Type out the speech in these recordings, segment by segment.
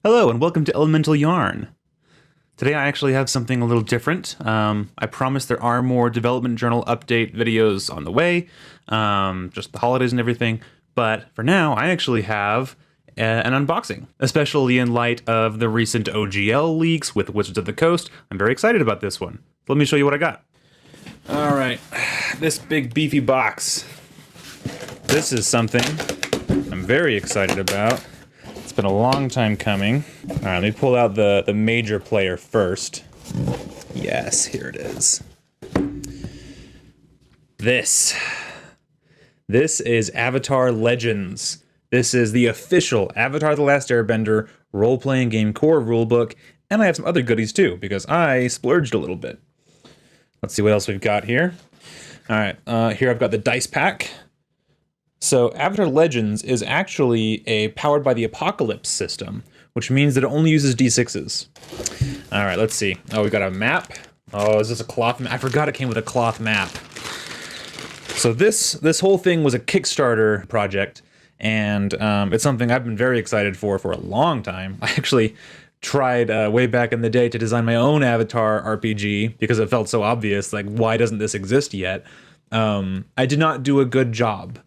Hello and welcome to Elemental Yarn. Today I actually have something a little different. I promise there are more development journal update videos on the way, just the holidays and everything, but for now I actually have an unboxing, especially in light of the recent OGL leaks with Wizards of the Coast. I'm very excited about this one. Let me show you what I got. Alright, this big beefy box. This is something I'm very excited about. It's been a long time coming. All right, let me pull out the major player first. Yes, here it is. This is Avatar Legends. This is the official Avatar The Last Airbender role-playing game core rulebook, and I have some other goodies too, because I splurged a little bit. Let's see what else we've got here. All right, here I've got the dice pack. So Avatar Legends is actually a powered by the Apocalypse system, which means that it only uses D6s. All right, let's see. Oh, we got a map. Oh, is this a cloth map? I forgot it came with a cloth map. So this whole thing was a Kickstarter project, and it's something I've been very excited for a long time. I actually tried way back in the day to design my own Avatar RPG because it felt so obvious, like, why doesn't this exist yet? I did not do a good job.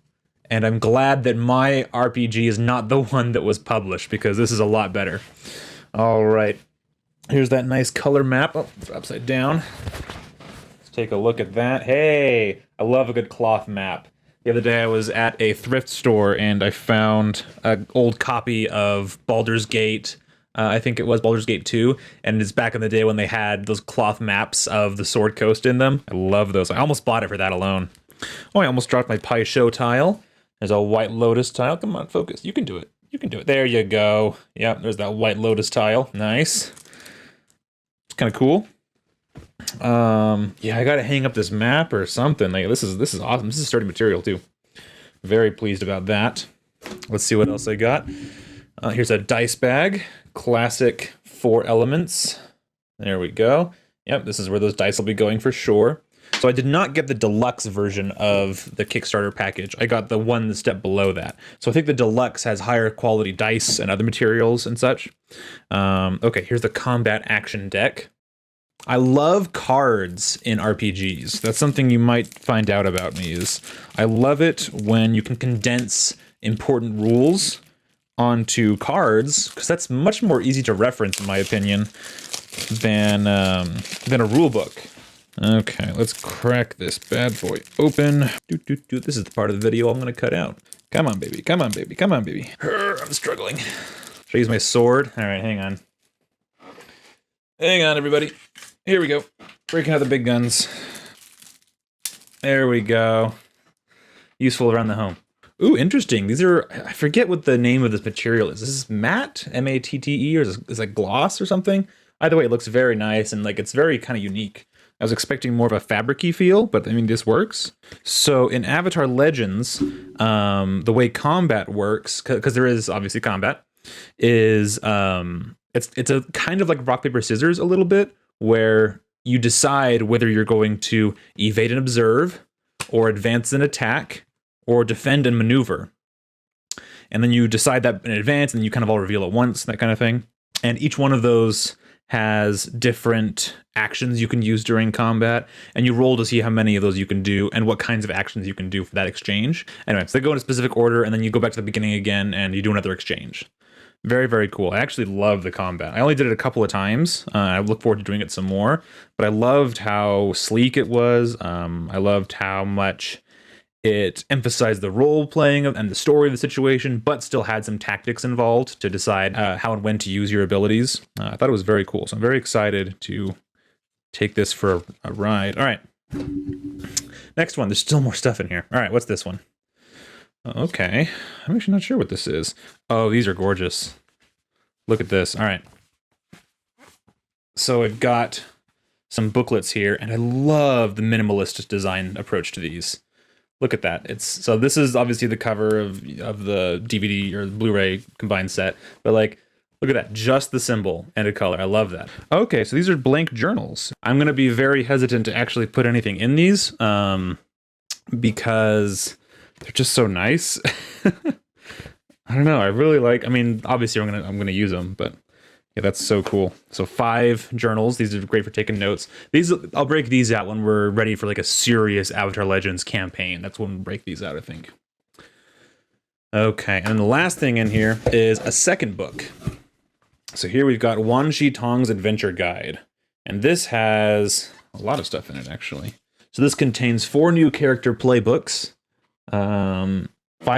And I'm glad that my RPG is not the one that was published, because this is a lot better. All right. Here's that nice color map. Oh, it's upside down. Let's take a look at that. Hey, I love a good cloth map. The other day I was at a thrift store and I found an old copy of Baldur's Gate. I think it was Baldur's Gate 2, and it's back in the day when they had those cloth maps of the Sword Coast in them. I love those. I almost bought it for that alone. Oh, I almost dropped my Pai Sho tile. There's a White Lotus tile. Come on, focus. You can do it. You can do it. There you go. Yep, there's that White Lotus tile. Nice. It's kind of cool. Yeah, I gotta hang up this map or something. Like, this is awesome. This is sturdy material too. Very pleased about that. Let's see what else I got. Here's a dice bag. Classic 4 elements. There we go. Yep, this is where those dice will be going for sure. So I did not get the deluxe version of the Kickstarter package. I got the one step below that. So I think the deluxe has higher quality dice and other materials and such. Okay, here's the combat action deck. I love cards in RPGs. That's something you might find out about me is I love it when you can condense important rules onto cards, because that's much more easy to reference, in my opinion, than a rule book. Okay, let's crack this bad boy open. This is the part of the video I'm gonna cut out. Come on, baby. Come on, baby. Come on, baby. I'm struggling. Should I use my sword? All right, hang on. Hang on, everybody. Here we go. Breaking out the big guns. There we go. Useful around the home. Ooh, interesting. These are, I forget what the name of this material is. Is this matte? M-A-T-T-E, or is it gloss or something? Either way, it looks very nice, and like it's very kind of unique. I was expecting more of a fabric-y feel, but I mean, this works. So in Avatar Legends, the way combat works, because there is obviously combat, is it's a kind of like rock, paper, scissors a little bit, where you decide whether you're going to evade and observe, or advance and attack, or defend and maneuver. And then you decide that in advance, and you kind of all reveal at once, that kind of thing. And each one of those has different actions you can use during combat, and you roll to see how many of those you can do and what kinds of actions you can do for that exchange. Anyway, so they go in a specific order, and then you go back to the beginning again, and you do another exchange. Very, very cool. I actually love the combat. I only did it a couple of times. I look forward to doing it some more, but I loved how sleek it was. I loved how much it emphasized the role playing and the story of the situation, but still had some tactics involved to decide how and when to use your abilities. I thought it was very cool. So I'm very excited to take this for a ride. All right. Next one. There's still more stuff in here. All right. What's this one? Okay. I'm actually not sure what this is. Oh, these are gorgeous. Look at this. All right. So I've got some booklets here, and I love the minimalist design approach to these. Look at that. So this is obviously the cover of the DVD or Blu-ray combined set, but like, look at that, just the symbol and a color. I love that. Okay, so these are blank journals. I'm gonna be very hesitant to actually put anything in these because they're just so nice. I don't know. I really like. I mean, obviously I'm gonna use them, but Yeah, that's so cool. So 5 journals. These are great for taking notes. I'll break these out when we're ready for like a serious Avatar Legends campaign. That's when we'll break these out, I think. Okay, and the last thing in here is a second book. So here we've got Wan Shi Tong's Adventure Guide. And this has a lot of stuff in it, actually. So this contains 4 new character playbooks, 5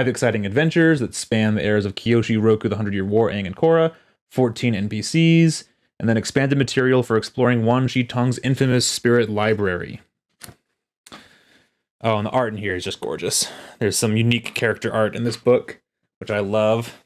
exciting adventures that span the eras of Kyoshi, Roku, the 100-Year War, Aang, and Korra, 14 NPCs, and then expanded material for exploring Wan Shi Tong's infamous spirit library. Oh, and the art in here is just gorgeous. There's some unique character art in this book, which I love.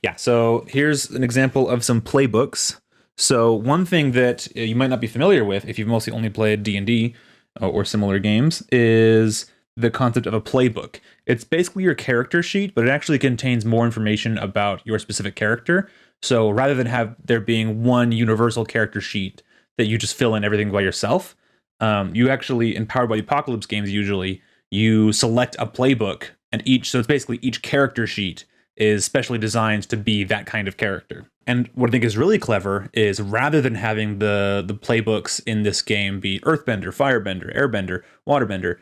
Yeah, so here's an example of some playbooks. So one thing that you might not be familiar with if you've mostly only played D&D or similar games is the concept of a playbook. It's basically your character sheet, but it actually contains more information about your specific character. So rather than have there being one universal character sheet that you just fill in everything by yourself, you actually, in Powered by the Apocalypse games usually, you select a playbook, and so it's basically each character sheet is specially designed to be that kind of character. And what I think is really clever is rather than having the playbooks in this game be Earthbender, Firebender, Airbender, Waterbender,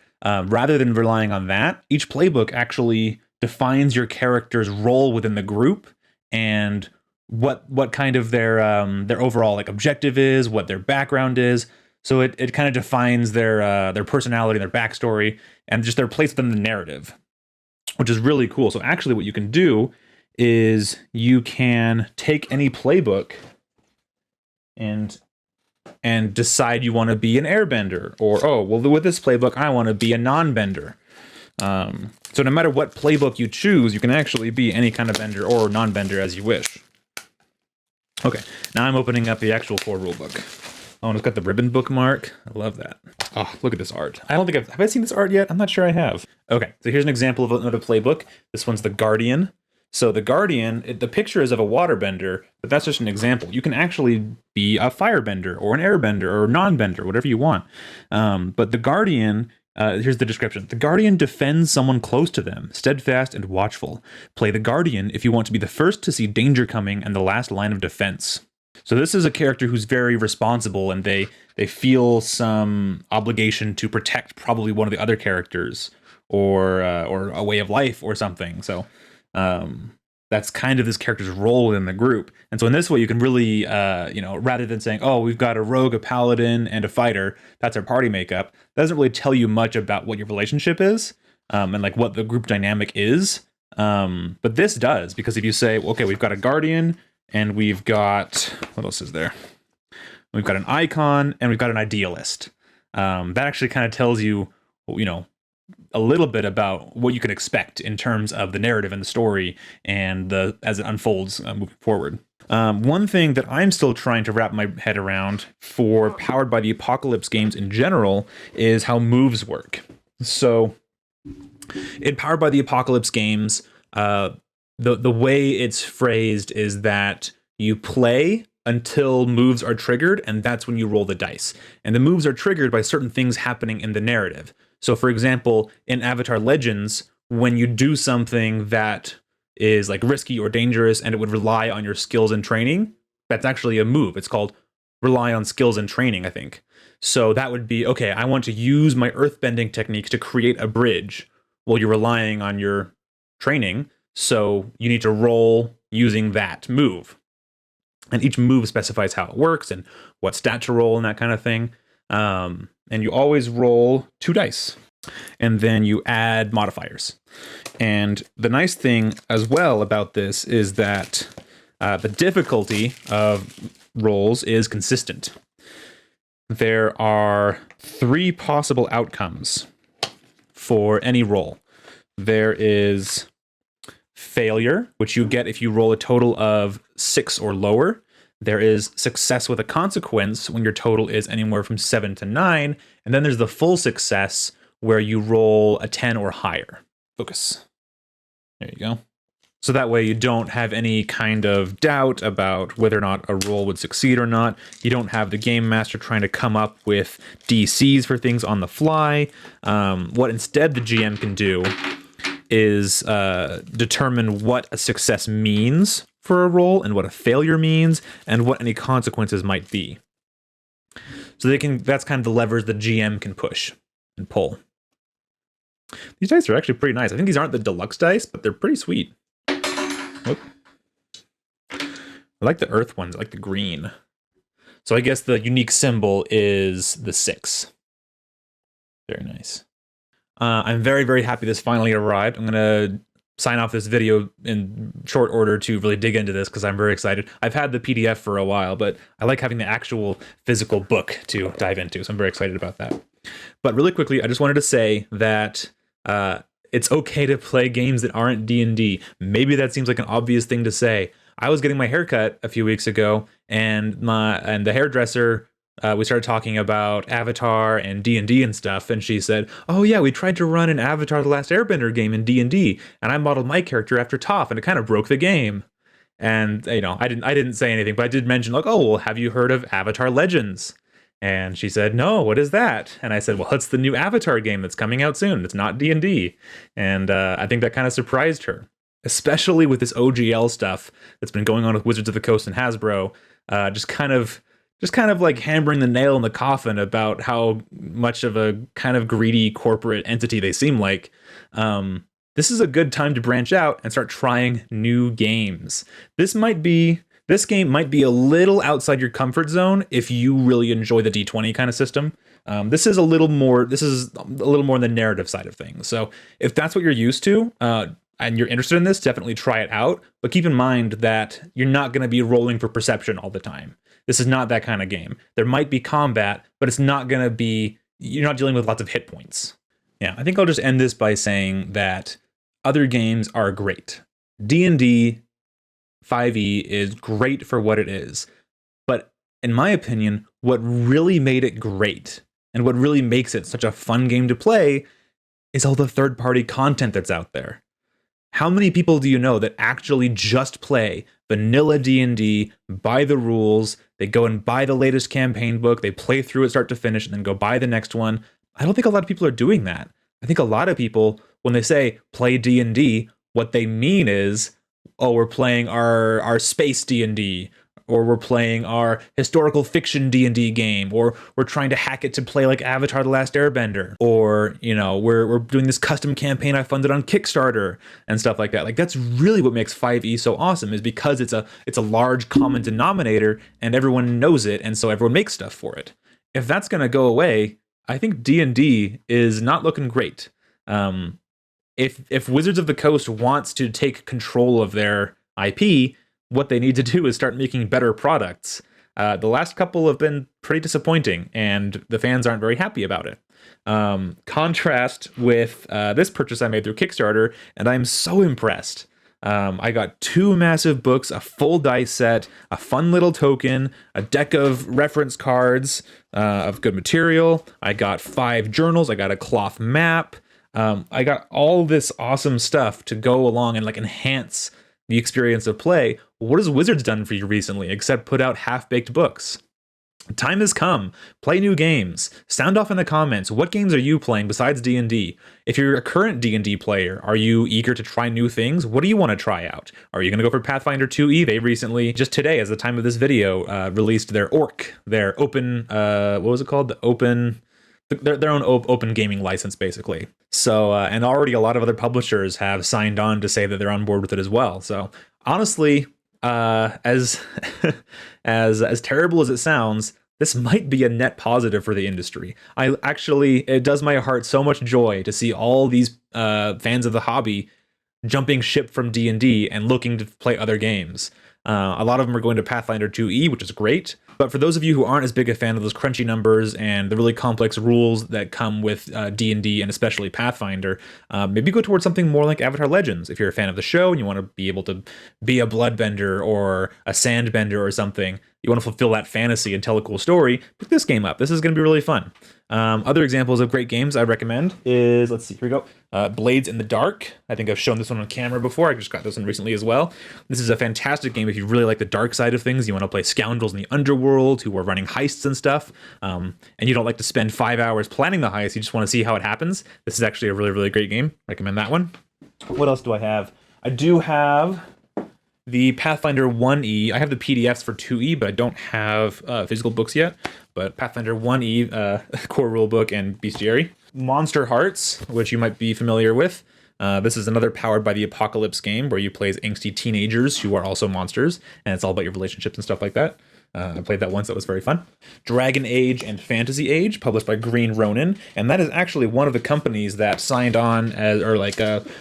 rather than relying on that, each playbook actually defines your character's role within the group and what kind of their overall like objective is, what their background is. So it kind of defines their personality, their backstory, and just their place within the narrative, which is really cool. So actually what you can do is you can take any playbook and decide you want to be an airbender, or, oh, well, with this playbook, I want to be a non-bender. So no matter what playbook you choose, you can actually be any kind of bender or non-bender as you wish. Okay, now I'm opening up the actual core rulebook. Oh, and it's got the ribbon bookmark. I love that. Oh, look at this art. I don't think have I seen this art yet? I'm not sure I have. Okay, so here's an example of another playbook. This one's the Guardian. So the Guardian, the picture is of a waterbender, but that's just an example. You can actually be a firebender or an airbender or a non-bender, whatever you want. But the Guardian, here's the description. The Guardian defends someone close to them, steadfast and watchful. Play the Guardian if you want to be the first to see danger coming and the last line of defense. So this is a character who's very responsible, and they feel some obligation to protect probably one of the other characters or a way of life or something. So that's kind of this character's role within the group. And so in this way, you can really, rather than saying, oh, we've got a rogue, a paladin, and a fighter, that's our party makeup, that doesn't really tell you much about what your relationship is and like what the group dynamic is. But this does, because if you say, okay, we've got a guardian, and we've got, what else is there? We've got an icon, and we've got an idealist. That actually kind of tells you, a little bit about what you can expect in terms of the narrative and the story and as it unfolds moving forward. One thing that I'm still trying to wrap my head around for Powered by the Apocalypse games in general is how moves work. So in Powered by the Apocalypse games, the way it's phrased is that you play until moves are triggered, and that's when you roll the dice. And the moves are triggered by certain things happening in the narrative. So, for example, in Avatar Legends, when you do something that is like risky or dangerous and it would rely on your skills and training, that's actually a move. It's called rely on skills and training, I think. So that would be, okay, I want to use my earthbending techniques to create a bridge. Well, you're relying on your training, so you need to roll using that move. And each move specifies how it works and what stat to roll and that kind of thing. And you always roll 2 dice. And then you add modifiers. And the nice thing as well about this is that the difficulty of rolls is consistent. There are 3 possible outcomes for any roll. There is failure, which you get if you roll a total of 6 or lower. There is success with a consequence when your total is anywhere from 7 to 9. And then there's the full success where you roll a 10 or higher. Focus. There you go. So that way you don't have any kind of doubt about whether or not a roll would succeed or not. You don't have the game master trying to come up with DCs for things on the fly. What instead the GM can do is determine what a success means for a roll and what a failure means and what any consequences might be. So that's kind of the levers the GM can push and pull. These dice are actually pretty nice. I think these aren't the deluxe dice, but they're pretty sweet. Whoop. I like the earth ones. I like the green. So I guess the unique symbol is the 6. Very nice. I'm very, very happy this finally arrived. I'm going to sign off this video in short order to really dig into this because I'm very excited. I've had the PDF for a while, but I like having the actual physical book to dive into, so I'm very excited about that. But really quickly, I just wanted to say that it's okay to play games that aren't D&D. Maybe that seems like an obvious thing to say. I was getting my hair cut a few weeks ago, and the hairdresser, we started talking about Avatar and D&D and stuff, and she said, "Oh yeah, we tried to run an Avatar: The Last Airbender game in D&D, and I modeled my character after Toph, and it kind of broke the game." And I didn't say anything, but I did mention like, "Oh, well, have you heard of Avatar Legends?" And she said, "No, what is that?" And I said, "Well, it's the new Avatar game that's coming out soon. It's not D&D." And I think that kind of surprised her, especially with this OGL stuff that's been going on with Wizards of the Coast and Hasbro, just kind of like hammering the nail in the coffin about how much of a kind of greedy corporate entity they seem like. This is a good time to branch out and start trying new games. This game might be a little outside your comfort zone if you really enjoy the D20 kind of system. This is a little more on the narrative side of things. So if that's what you're used to, and you're interested in this, definitely try it out. But keep in mind that you're not going to be rolling for perception all the time. This is not that kind of game. There might be combat, but it's not going to be, you're not dealing with lots of hit points. Yeah, I think I'll just end this by saying that other games are great. D&D 5e is great for what it is. But in my opinion, what really made it great and what really makes it such a fun game to play is all the third-party content that's out there. How many people do you know that actually just play vanilla D&D, buy the rules, they go and buy the latest campaign book, they play through it start to finish, and then go buy the next one? I don't think a lot of people are doing that. I think a lot of people, when they say play D&D, what they mean is, oh, we're playing our space D&D, or we're playing our historical fiction D&D game, or we're trying to hack it to play like Avatar: The Last Airbender, or we're doing this custom campaign I funded on Kickstarter and stuff like that. Like, that's really what makes 5e so awesome, is because it's a large common denominator and everyone knows it, and so everyone makes stuff for it. If that's going to go away, I think D&D is not looking great. If Wizards of the Coast wants to take control of their IP, what they need to do is start making better products. The last couple have been pretty disappointing, and the fans aren't very happy about it. Contrast with this purchase I made through Kickstarter, and I'm so impressed. I got 2 massive books, a full dice set, a fun little token, a deck of reference cards of good material. I got 5 journals. I got a cloth map. I got all this awesome stuff to go along and like enhance the experience of play. What has Wizards done for you recently except put out half-baked books? Time has come. Play new games. Sound off in the comments. What games are you playing besides D&D? If you're a current D&D player, are you eager to try new things? What do you want to try out? Are you going to go for Pathfinder 2e? They recently, just today, as the time of this video, released their open, what was it called? Their own open gaming license, basically. So, and already a lot of other publishers have signed on to say that they're on board with it as well. So, honestly, as as terrible as it sounds, this might be a net positive for the industry. It does my heart so much joy to see all these fans of the hobby jumping ship from D&D and looking to play other games. A lot of them are going to Pathfinder 2e, which is great. But for those of you who aren't as big a fan of those crunchy numbers and the really complex rules that come with D&D and especially Pathfinder, maybe go towards something more like Avatar Legends. If you're a fan of the show and you want to be able to be a bloodbender or a sandbender or something, you want to fulfill that fantasy and tell a cool story, pick this game up. This is going to be really fun. Other examples of great games I recommend is, let's see, here we go. Blades in the Dark. I think I've shown this one on camera before. I just got this one recently as well. This is a fantastic game if you really like the dark side of things. You want to play scoundrels in the underworld who are running heists and stuff, and you don't like to spend 5 hours planning the heist. You just want to see how it happens. This is actually a really, really great game. Recommend that one. What else do I have? I do have the Pathfinder 1E. I have the PDFs for 2E, but I don't have physical books yet. But Pathfinder 1E, core rulebook, and bestiary. Monster Hearts, which you might be familiar with. This is another powered by the Apocalypse game where you play as angsty teenagers who are also monsters, and it's all about your relationships and stuff like that. I played that once. That was very fun. Dragon Age and Fantasy Age, published by Green Ronin, and that is actually one of the companies that signed on as, or like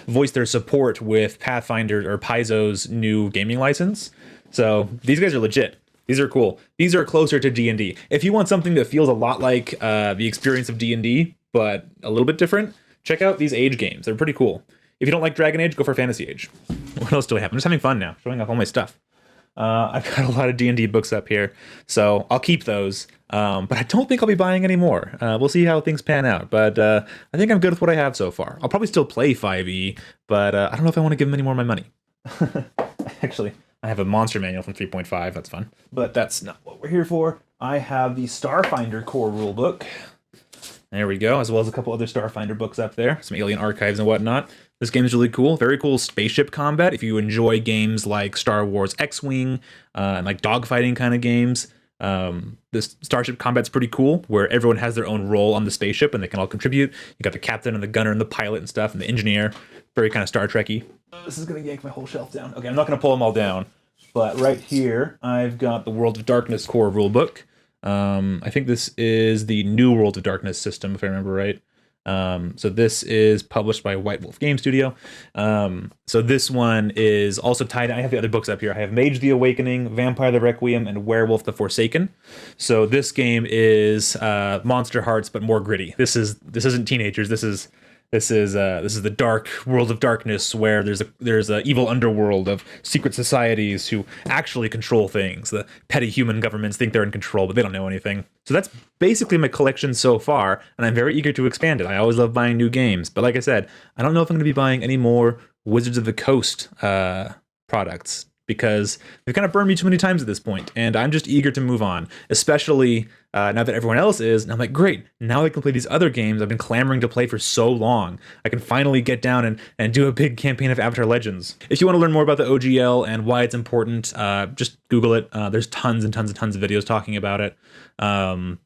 voiced their support with Pathfinder or Paizo's new gaming license. So these guys are legit. These are cool. These are closer to D&D. If you want something that feels a lot like the experience of D&D, but a little bit different, check out these Age games. They're pretty cool. If you don't like Dragon Age, go for Fantasy Age. What else do I have? I'm just having fun now, showing off all my stuff. I've got a lot of D&D books up here, so I'll keep those. But I don't think I'll be buying any more. We'll see how things pan out. But I think I'm good with what I have so far. I'll probably still play 5e, but I don't know if I want to give them any more of my money. Actually, I have a monster manual from 3.5. That's fun. But that's not what we're here for. I have the Starfinder core rulebook. There we go, as well as a couple other Starfinder books up there. Some alien archives and whatnot. This game is really cool. Very cool spaceship combat. If you enjoy games like Star Wars X-Wing and like dogfighting kind of games, this starship combat's pretty cool, where everyone has their own role on the spaceship and they can all contribute. You got the captain and the gunner and the pilot and stuff and the engineer. Very kind of Star Trek-y. This is going to yank my whole shelf down. Okay, I'm not going to pull them all down. But right here, I've got the World of Darkness core rulebook. I think this is the new World of Darkness system, if I remember right. So this is published by White Wolf Game Studio. So this one is also tied. I have the other books up here. I have Mage the Awakening, Vampire the Requiem, and Werewolf the Forsaken. So this game is Monster Hearts, but more gritty. This isn't teenagers. This is the dark World of Darkness, where there's a evil underworld of secret societies who actually control things. The petty human governments think they're in control, but they don't know anything. So that's basically my collection so far, and I'm very eager to expand it. I always love buying new games, but like I said, I don't know if I'm going to be buying any more Wizards of the Coast products, because they've kind of burned me too many times at this point, and I'm just eager to move on, especially now that everyone else is. And I'm like, great, now I can play these other games I've been clamoring to play for so long. I can finally get down and do a big campaign of Avatar Legends. If you want to learn more about the OGL and why it's important, just Google it. There's tons and tons and tons of videos talking about it.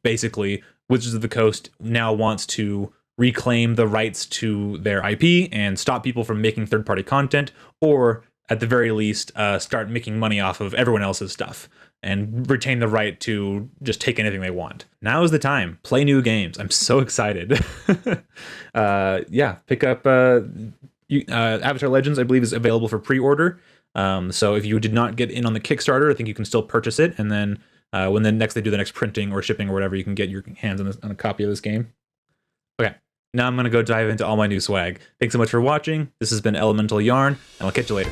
Basically, Wizards of the Coast now wants to reclaim the rights to their IP and stop people from making third-party content, or at the very least, start making money off of everyone else's stuff and retain the right to just take anything they want. Now is the time. Play new games. I'm so excited. Yeah, pick up Avatar Legends, I believe, is available for pre-order. So if you did not get in on the Kickstarter, I think you can still purchase it. And then when they do the next printing or shipping or whatever, you can get your hands on a copy of this game. Okay, now I'm going to go dive into all my new swag. Thanks so much for watching. This has been Elemental Yarn, and I'll catch you later.